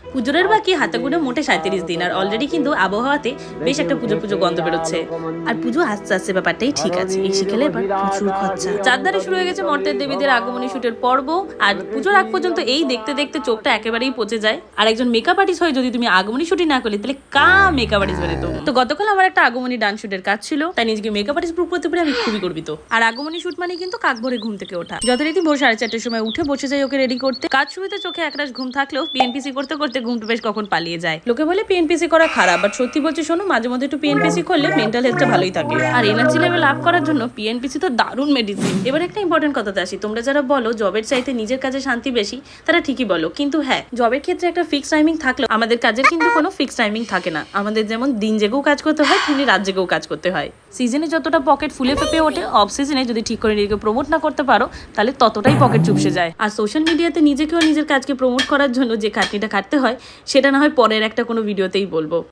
পুজোর বাকি হাতে গুনে মোটে 37 দিন, আর অলরেডি কিন্তু আবহাওয়াতে বেশ একটা পুজো পুজো গন্ধ বেরোচ্ছে। আর পুজো আস্তে আস্তে ব্যাপারটাই ঠিক আছে, এই শীতকালে এবার প্রচুর খরচা। চারধারে শুরু হয়ে গেছে মর্তের দেবীদের আগমনী শুটের পর্ব, আর পুজোর আগ পর্যন্ত এই দেখতে দেখতে চোখটা একেবারেই পচে যায়। আর একজন মেকআপ আর্টিস্ট হয়ে যদি তুমি আগমনী শুটই না করলে, তাহলে মেকআপ আর্টিস্ট বানাতো। তো গতকাল আমার একটা আগমনী ডান্স শুটের কাজ ছিল, তাই নিজেকে মেকআপ আর্টিস্ট প্রুভ করতে পেরে আমি খুবই গর্বিত। আর আগমনী শুট মানে কিন্তু কাক ভরে ঘুম থেকে ওঠা। যথারীতি ভোর 4:30টার সময় উঠে বসে যাই ওকে রেডি করতে। কাজ শুরুতে চোখে একরাশ ঘুম থাকলেও পিএনপিসি করতে করতে ঘুমটা বেশ কখন পালিয়ে যায়। লোকে বলে পিএনপিসি করা খারাপ, বাট সত্যি বলছি শোনো, মাঝে মধ্যে একটু পিএনপিসি করলে মেন্টাল হেলথটা ভালোই থাকে। আর এনার্জি লেভেল আপ করার জন্য পিএনপিসি তো দারুণ মেডিসিন। এবার একটা ইম্পর্টেন্ট কথাতে আসি, তোমরা যারা বলো জবের চাইতে নিজের কাজে শান্তি বেশি, তারা ঠিকই বলো, কিন্তু হ্যাঁ, জবের ক্ষেত্রে একটা ফিক্সড টাইমিং থাকলেও আমাদের কাজের কিন্তু কোনো ফিক্সড টাইমিং থাকে না। আমাদের যেমন দিন জেগেও কাজ করতে হয়, তেমনি রাত জেগেও কাজ করতে হয়। সিজনে যতটা পকেট ফুলে ফেপে ওঠে, অফ সিজনে যদি ঠিক করে নিজেকে প্রমোট না করতে পারো, তাহলে ততটাই পকেট চুপসে যায়। আর সোশ্যাল মিডিয়াতে নিজেকেও নিজের কাজকে প্রমোট করার জন্য যে খাটনিটা খাটতে হয়, সেটা না হয় পরের একটা কোনো ভিডিওতেই বলবো।